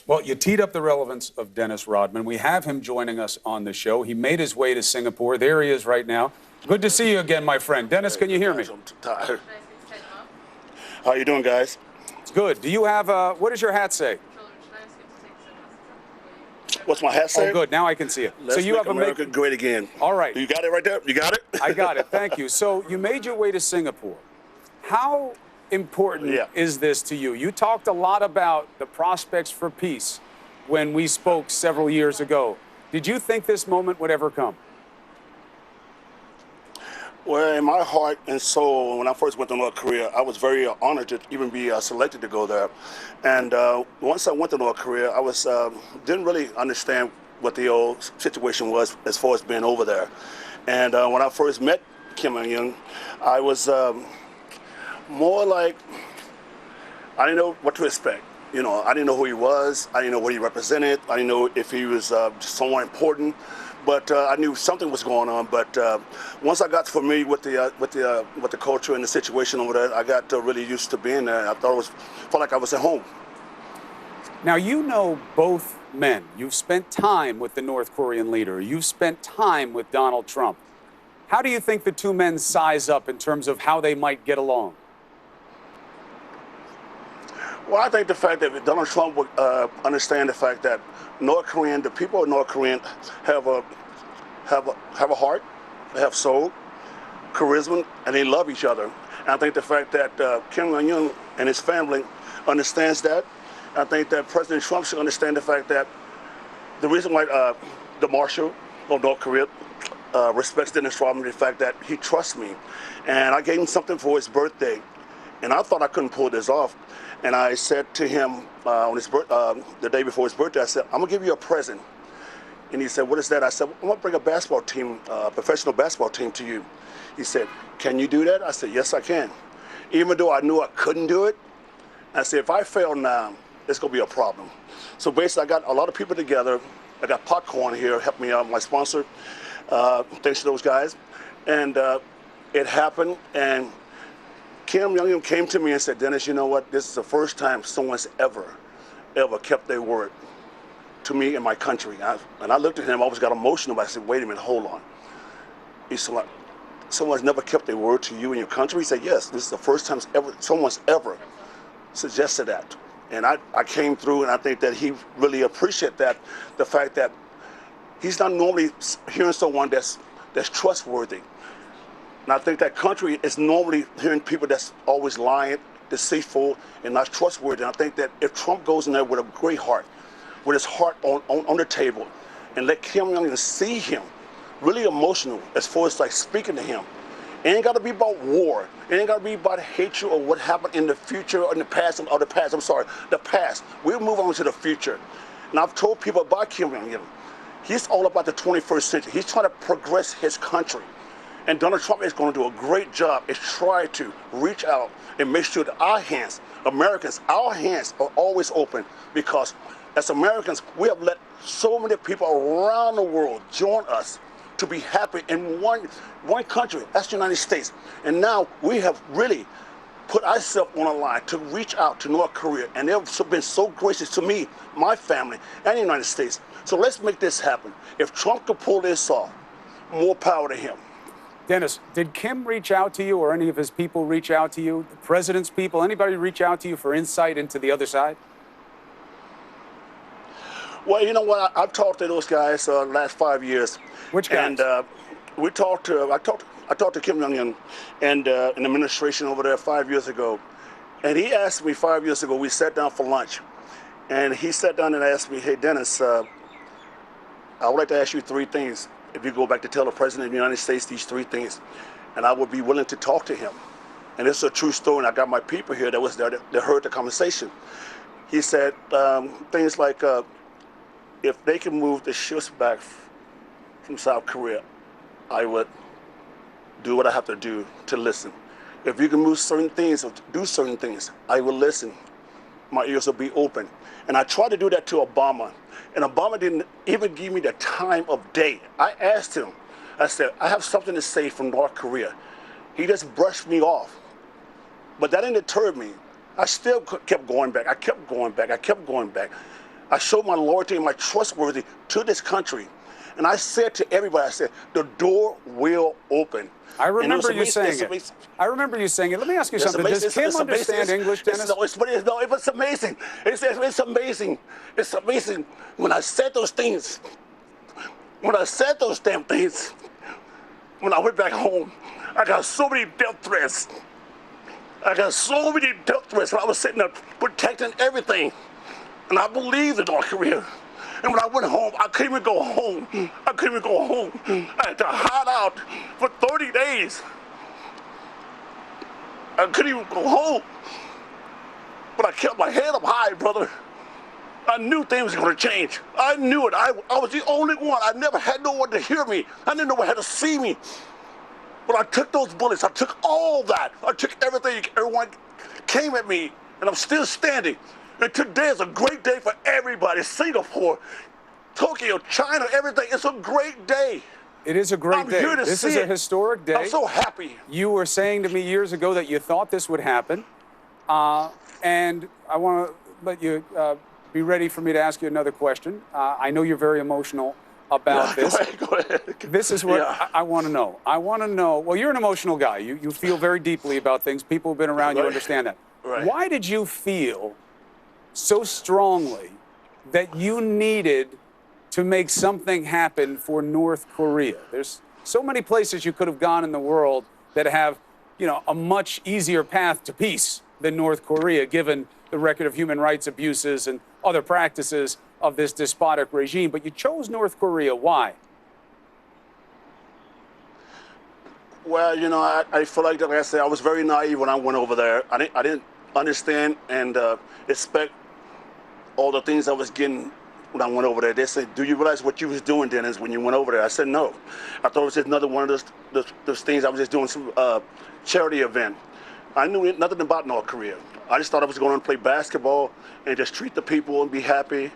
Well, you teed up the relevance of Dennis Rodman. We have him joining us on the show. He made his way to Singapore. There he is right now. Good to see you again, my friend. Dennis, can you hear me? I'm tired. How you doing, guys? It's good. Do you have what does your hat say? What's my hat say? Oh, good. Now I can see it. Let's so you make have America great again. All right. You got it right there? You got it? I got it. Thank you. So you made your way to Singapore. How important is this to you? You talked a lot about the prospects for peace when we spoke several years ago. Did you think this moment would ever come? Well, in my heart and soul, when I first went to North Korea, I was very honored to even be selected to go there. And once I went to North Korea, I was didn't really understand what the old situation was as far as being over there. And when I first met Kim Jong-un, I was more like, I didn't know what to expect. You know, I didn't know who he was. I didn't know what he represented. I didn't know if he was someone important. But I knew something was going on. But once I got familiar with the culture and the situation over there, I got really used to being there. I felt like I was at home. Now, you know both men. You've spent time with the North Korean leader. You've spent time with Donald Trump. How do you think the two men size up in terms of how they might get along? Well, I think the fact that Donald Trump would understand the fact that the people of North Korea have a heart, they have soul, charisma, and they love each other. And I think the fact that Kim Jong-un and his family understands that. I think that President Trump should understand the fact that the reason why the Marshal of North Korea respects Dennis Rodman is the fact that he trusts me. And I gave him something for his birthday. And I thought I couldn't pull this off. And I said to him on the day before his birthday, I said, I'm going to give you a present. And he said, what is that? I said, I'm going to bring a basketball team, professional basketball team to you. He said, can you do that? I said, yes, I can. Even though I knew I couldn't do it, I said, if I fail now, it's going to be a problem. So basically, I got a lot of people together. I got Popcorn here, helped me out, my sponsor. Thanks to those guys. And it happened. And Kim Jong-un came to me and said, Dennis, you know what? This is the first time someone's ever kept their word to me in my country. And I looked at him, I always got emotional, but I said, wait a minute, hold on. He said, someone's never kept their word to you in your country? He said, yes, this is the first time someone's ever suggested that. And I came through, and I think that he really appreciated that, the fact that he's not normally hearing someone that's trustworthy. And I think that country is normally hearing people that's always lying, deceitful, and not trustworthy. And I think that if Trump goes in there with a great heart, with his heart on the table, and let Kim Jong-un see him, really emotional as far as like speaking to him. It ain't got to be about war. It ain't got to be about hatred or what happened in the future or in the past, or the past. We'll move on to the future. And I've told people about Kim Jong-un. He's all about the 21st century. He's trying to progress his country. And Donald Trump is going to do a great job is try to reach out and make sure that our hands, Americans, our hands are always open, because as Americans, we have let so many people around the world join us to be happy in one country, that's the United States. And now we have really put ourselves on a line to reach out to North Korea. And they've been so gracious to me, my family, and the United States. So let's make this happen. If Trump can pull this off, more power to him. Dennis, did Kim reach out to you, or any of his people reach out to you? The president's people, anybody reach out to you for insight into the other side? Well, you know what? I've talked to those guys the last 5 years. Which guys? And I talked to Kim Jong-un and an administration over there 5 years ago. And he asked me 5 years ago, we sat down for lunch. And he sat down and asked me, hey, Dennis, I would like to ask you three things. If you go back to tell the President of the United States these three things, and I would be willing to talk to him. And this is a true story, and I got my people here that was there that heard the conversation. He said things like, if they can move the ships back from South Korea, I would do what I have to do to listen. If you can move certain things or do certain things, I will listen. My ears will be open. And I tried to do that to Obama. And Obama didn't even give me the time of day. I asked him, I said, I have something to say from North Korea. He just brushed me off. But that didn't deter me. I still kept going back. I kept going back. I showed my loyalty and my trustworthy to this country. And I said to everybody, I said, the door will open. I remember you saying it. I remember you saying it. Let me ask you something. Does Kim understand English, Dennis? It's amazing. It's amazing. It's amazing. When I said those things, when I said those damn things, when I went back home, I got so many death threats. I got so many death threats. I was sitting there protecting everything. And I believed in North Korea. And when I went home, I couldn't even go home. I couldn't even go home. I had to hide out for 30 days. I couldn't even go home. But I kept my head up high, brother. I knew things were going to change. I knew it. I was the only one. I never had no one to hear me. I didn't know one had to see me. But I took those bullets. I took all that. I took everything. Everyone came at me, and I'm still standing. And today is a great day for everybody. Singapore, Tokyo, China, everything. It's a great day. It is a great day. This is a historic day. I'm so happy. You were saying to me years ago that you thought this would happen. And I want to let you be ready for me to ask you another question. I know you're very emotional about this. Go ahead. This is what I want to know. I want to know, well, you're an emotional guy. You feel very deeply about things. People who've been around you understand that. Right. Why did you feel so strongly that you needed to make something happen for North Korea? There's so many places you could have gone in the world that have, a much easier path to peace than North Korea, given the record of human rights abuses and other practices of this despotic regime. But you chose North Korea. Why? Well, I feel like I said, I was very naive when I went over there. I didn't understand and expect all the things I was getting when I went over there. They said, do you realize what you was doing, Dennis, when you went over there? I said, no. I thought it was just another one of those things. I was just doing some charity event. I knew nothing about North Korea. I just thought I was going to play basketball and just treat the people and be happy,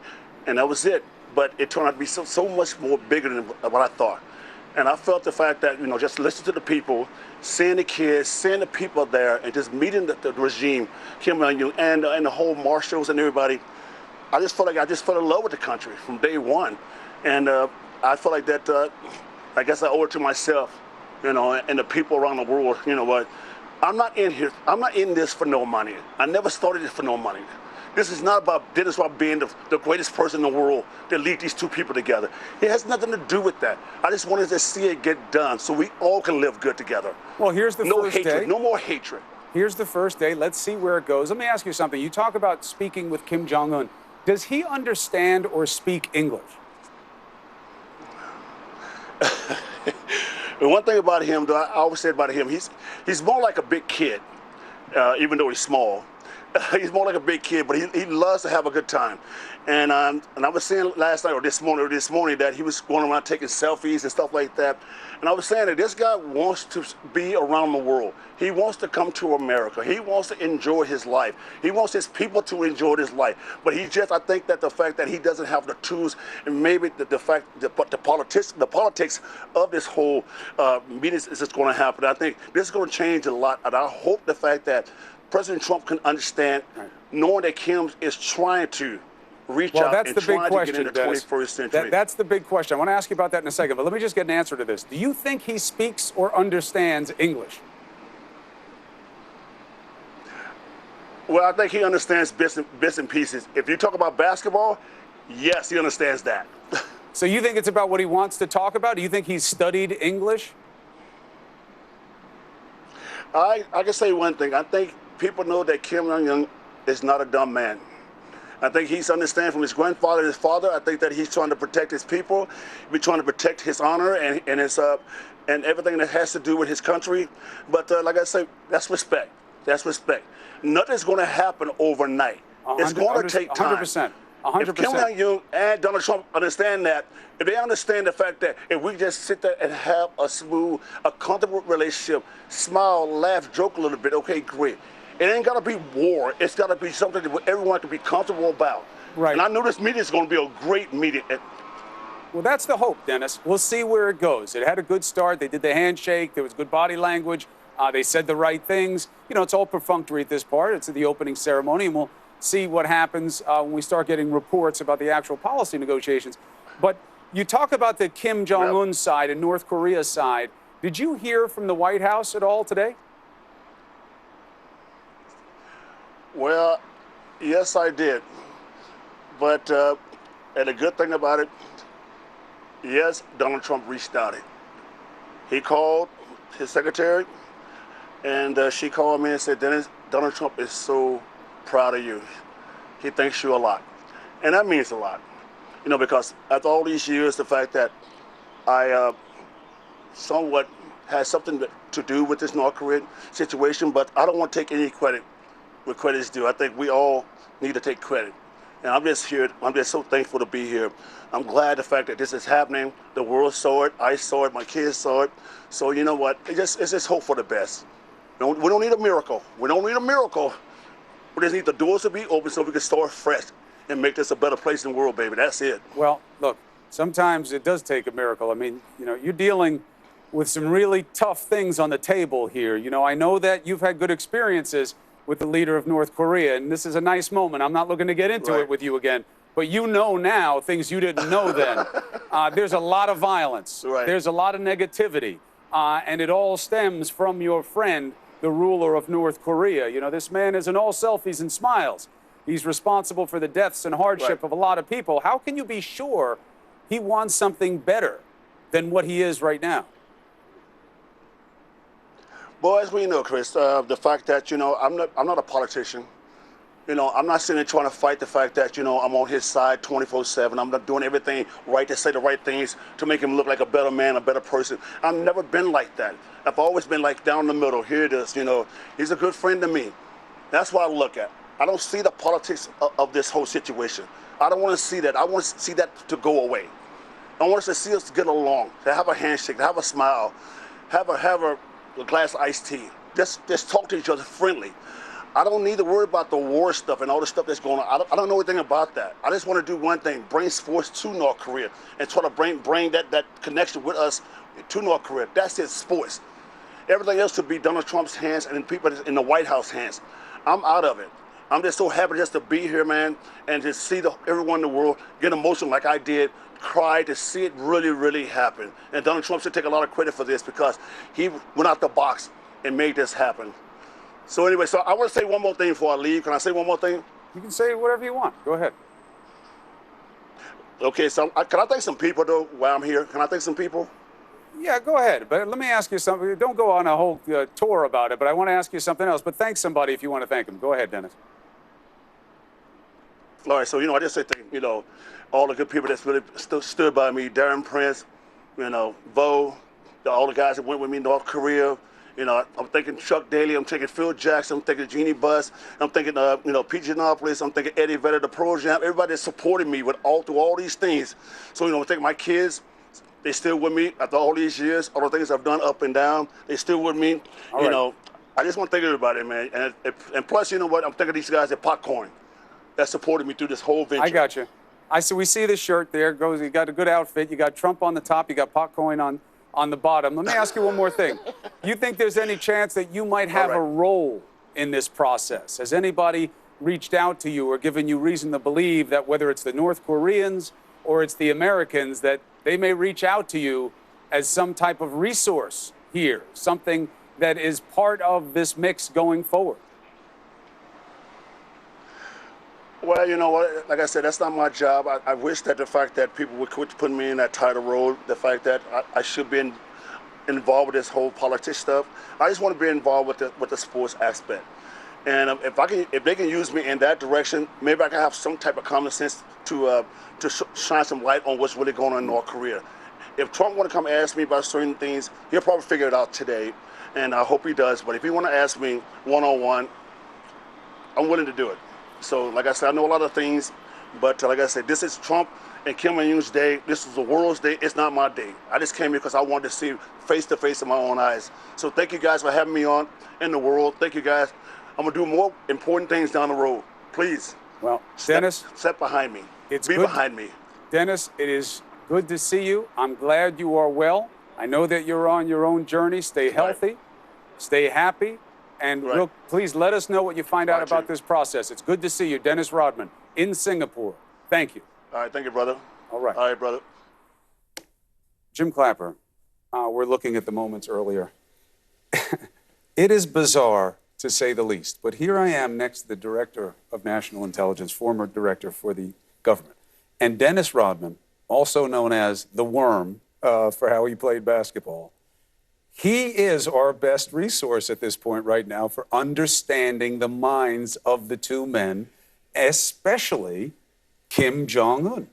and that was it. But it turned out to be so much more bigger than what I thought. And I felt the fact that, just listen to the people, seeing the kids, seeing the people there, and just meeting the regime, Kim Jong-un, and the whole marshals and everybody. I just felt in love with the country from day one. And I felt like that, I guess I owe it to myself, and the people around the world. You know what? I'm not in this for no money. I never started it for no money. This is not about Dennis Rodman being the greatest person in the world that lead these two people together. It has nothing to do with that. I just wanted to see it get done so we all can live good together. Well, here's the first day. No more hatred. Here's the first day. Let's see where it goes. Let me ask you something. You talk about speaking with Kim Jong-un. Does he understand or speak English? And one thing about him, though, I always say about him, he's more like a big kid, even though he's small. He's more like a big kid, but he loves to have a good time. And I was saying last night or this morning that he was going around taking selfies and stuff like that. And I was saying that this guy wants to be around the world. He wants to come to America. He wants to enjoy his life. He wants his people to enjoy his life. But I think that the fact that he doesn't have the tools, and maybe the politics of this whole meeting is just going to happen. I think this is going to change a lot. And I hope the fact that President Trump can understand, knowing that Kim is trying to reach out and trying to get in the 21st century. That's the big question. I want to ask you about that in a second, but let me just get an answer to this. Do you think he speaks or understands English? Well, I think he understands bits and pieces. If you talk about basketball, yes, he understands that. So you think it's about what he wants to talk about? Do you think he's studied English? I can say one thing. I think people know that Kim Jong-un is not a dumb man. I think he's understanding from his grandfather and his father. I think that he's trying to protect his people. He's trying to protect his honor and his and everything that has to do with his country. But like I say, that's respect. That's respect. Nothing's going to happen overnight. It's going to take time. 100%. 100%. If Kim Jong-un and Donald Trump understand that, if they understand the fact that if we just sit there and have a smooth, a comfortable relationship, smile, laugh, joke a little bit, okay, great. It ain't got to be war. It's got to be something that everyone can be comfortable about. Right. And I know this meeting is going to be a great meeting. Well, that's the hope, Dennis. We'll see where it goes. It had a good start. They did the handshake. There was good body language. They said the right things. It's all perfunctory at this part. It's the opening ceremony, and we'll see what happens when we start getting reports about the actual policy negotiations. But you talk about the Kim Jong-un side and North Korea side. Did you hear from the White House at all today? Well, yes, I did. But and the good thing about it, yes, Donald Trump reached out. He called his secretary, and she called me and said, Dennis, Donald Trump is so proud of you. He thanks you a lot. And that means a lot. You know, because after all these years, the fact that I somewhat had something to do with this North Korean situation, but I don't want to take any credit where credit's due. I think we all need to take credit. And I'm just here, I'm just so thankful to be here. I'm glad the fact that this is happening. The world saw it, I saw it, my kids saw it. So you know what, it's just hope for the best. We don't need a miracle. We don't need a miracle. We just need the doors to be open so we can start fresh and make this a better place in the world, baby. That's it. Well, look, sometimes it does take a miracle. I mean, you know, you're dealing with some really tough things on the table here. You know, I know that you've had good experiences with the leader of North Korea, and this is a nice moment. I'm not looking to get into it with you again, but you know now things you didn't know then. There's a lot of violence. There's a lot of negativity, and it all stems from your friend, the ruler of North Korea. You know, this man isn't all selfies and smiles. He's responsible for the deaths and hardship of a lot of people. How can you be sure he wants something better than what he is right now? Well, as we know, Chris, the fact that, you know, I'm not a politician. You know, I'm not sitting there trying to fight the fact that, you know, I'm on his side 24/7. I'm not doing everything right to say the right things to make him look like a better man, a better person. I've never been like that. I've always been like down the middle. Here it is, you know. He's a good friend to me. That's what I look at. I don't see the politics of this whole situation. I don't want to see that. I want to see that to go away. I want us to see us get along, to have a handshake, to have a smile, have a glass of iced tea. Just talk to each other friendly. I don't need to worry about the war stuff and all the stuff that's going on. I don't know anything about that. I just want to do one thing, bring sports to North Korea and try to bring that connection with us to North Korea. That's it, sports. Everything else should be Donald Trump's hands and people in the White House hands. I'm out of it. I'm just so happy just to be here, man, and to see everyone in the world get emotional like I did, cry to see it really, really happen. And Donald Trump should take a lot of credit for this because he went out the box and made this happen. So anyway, so I want to say one more thing before I leave. Can I say one more thing? You can say whatever you want. Go ahead. Okay, so can I thank some people, though, while I'm here? Can I thank some people? Yeah, go ahead. But let me ask you something. Don't go on a whole tour about it, but I want to ask you something else. But thank somebody if you want to thank them. Go ahead, Dennis. All right, so, you know, I just say thank, you know, all the good people that's really stood by me, Darren Prince, you know, Vo, all the guys that went with me in North Korea. You know, I'm thinking Chuck Daly, I'm thinking Phil Jackson, I'm thinking Jeannie Buss, I'm thinking, you know, Pete Giannopoulos, I'm thinking Eddie Vedder, the Pro Jam, everybody that supported me with through all these things. So, you know, I think my kids, they still with me after all these years, all the things I've done up and down, they still with me. You know, I just want to thank everybody, man. And plus, you know what, I'm thinking these guys at Popcorn that supported me through this whole venture. I got you. We see the shirt there. You got a good outfit. You got Trump on the top. You got Popcorn on the bottom. Let me ask you one more thing. You think there's any chance that you might have a role in this process? Has anybody reached out to you or given you reason to believe that whether it's the North Koreans or it's the Americans, that they may reach out to you as some type of resource here, something that is part of this mix going forward? Well, you know what, like I said, that's not my job. I wish that the fact that people would quit putting me in that title role, the fact that I should be involved with this whole politics stuff. I just want to be involved with the sports aspect. And if they can use me in that direction, maybe I can have some type of common sense to shine some light on what's really going on in North Korea. If Trump want to come ask me about certain things, he'll probably figure it out today, and I hope he does. But if he want to ask me one-on-one, I'm willing to do it. So, like I said, I know a lot of things, but like I said, this is Trump and Kim Jong-un's day. This is the world's day. It's not my day. I just came here because I wanted to see face to face in my own eyes. So thank you guys for having me on in the world. Thank you guys. I'm going to do more important things down the road. Please. Well, Dennis. Step behind me. Be behind me. Dennis, it is good to see you. I'm glad you are well. I know that you're on your own journey. Stay healthy. Stay happy. And Right. please let us know what you find out Roger. about this process. It's good to see you, Dennis Rodman, in Singapore. Thank you. All right, thank you, brother. All right. All right, brother. Jim Clapper, we're looking at the moments earlier. It is bizarre, to say the least, but here I am next to the Director of National Intelligence, former director for the government, and Dennis Rodman, also known as the Worm for how he played basketball. He is our best resource at this point right now for understanding the minds of the two men, especially Kim Jong-un.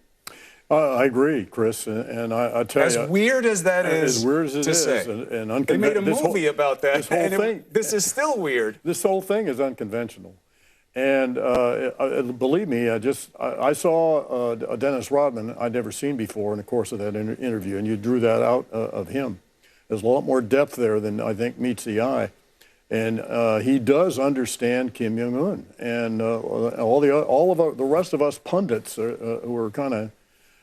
I agree, Chris, and I tell you, As weird as that is, as weird as it to is, say. and They made a this movie about that. This whole and thing, this is still weird. This whole thing is unconventional, and believe me, I saw Dennis Rodman I'd never seen before in the course of that interview, and you drew that out of him. There's a lot more depth there than I think meets the eye. And he does understand Kim Jong-un, and all of the rest of us pundits who are kind of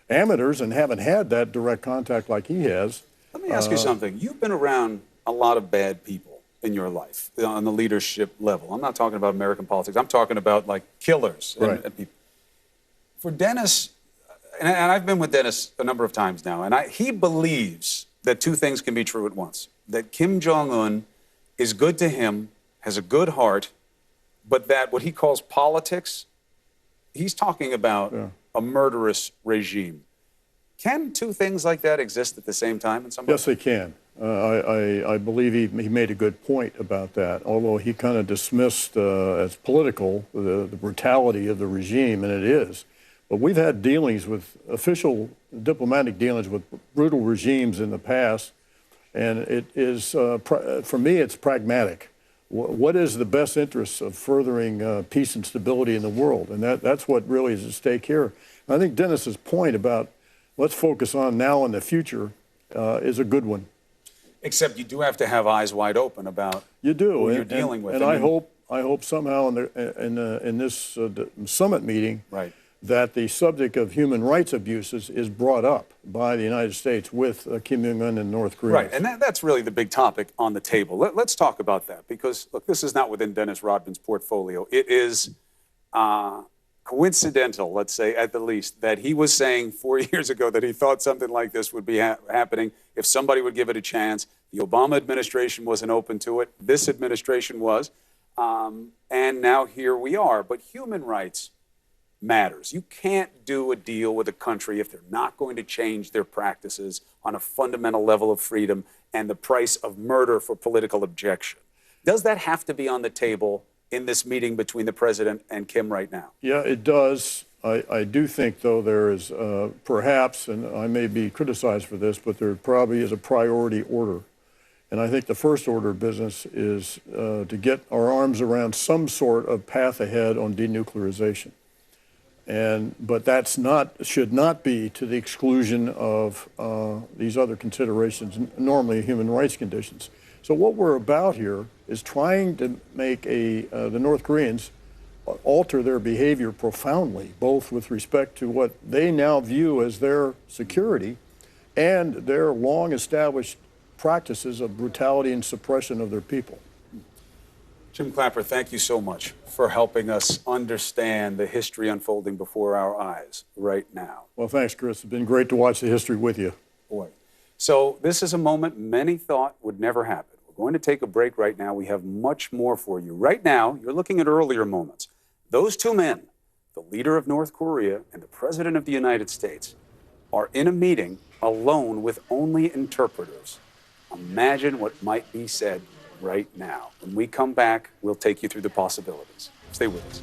amateurs and haven't had that direct contact like he has. Let me ask you something. You've been around a lot of bad people in your life on the leadership level. I'm not talking about American politics. I'm talking about like killers Right. and people. For Dennis, and I've been with Dennis a number of times now, and he believes that two things can be true at once: that Kim Jong-un is good to him, has a good heart, but that what he calls politics, he's talking about a murderous regime. Can two things like that exist at the same time in some way? Yes, they can. I believe he made a good point about that, although he kind of dismissed as political the brutality of the regime, and it is. But we've had dealings with official diplomatic dealings with brutal regimes in the past, and it is, for me, it's pragmatic. What is the best interest of furthering peace and stability in the world? And that's what really is at stake here. And I think Dennis's point about let's focus on now and the future is a good one. Except you do have to have eyes wide open about You do, who you're dealing with. And I hope somehow in this summit meeting, right, that the subject of human rights abuses is brought up by the United States with Kim Jong-un and North Korea. Right, and that's really the big topic on the table. Let's talk about that, because, look, this is not within Dennis Rodman's portfolio. It is coincidental, let's say, at the least, that he was saying 4 years ago that he thought something like this would be happening if somebody would give it a chance. The Obama administration wasn't open to it. This administration was. And now here we are. But human rights matters. You can't do a deal with a country if they're not going to change their practices on a fundamental level of freedom and the price of murder for political objection. Does that have to be on the table in this meeting between the president and Kim right now? Yeah, it does. I do think, though, there is perhaps, and I may be criticized for this, but there probably is a priority order. And I think the first order of business is to get our arms around some sort of path ahead on denuclearization. But should not be to the exclusion of these other considerations, normally human rights conditions. So what we're about here is trying to make the North Koreans alter their behavior profoundly, both with respect to what they now view as their security and their long-established practices of brutality and suppression of their people. Jim Clapper, thank you so much for helping us understand the history unfolding before our eyes right now. Well, thanks, Chris. It's been great to watch the history with you. Boy. So this is a moment many thought would never happen. We're going to take a break right now. We have much more for you. Right now, you're looking at earlier moments. Those two men, the leader of North Korea and the president of the United States, are in a meeting alone with only interpreters. Imagine what might be said right now. When we come back, we'll take you through the possibilities. Stay with us.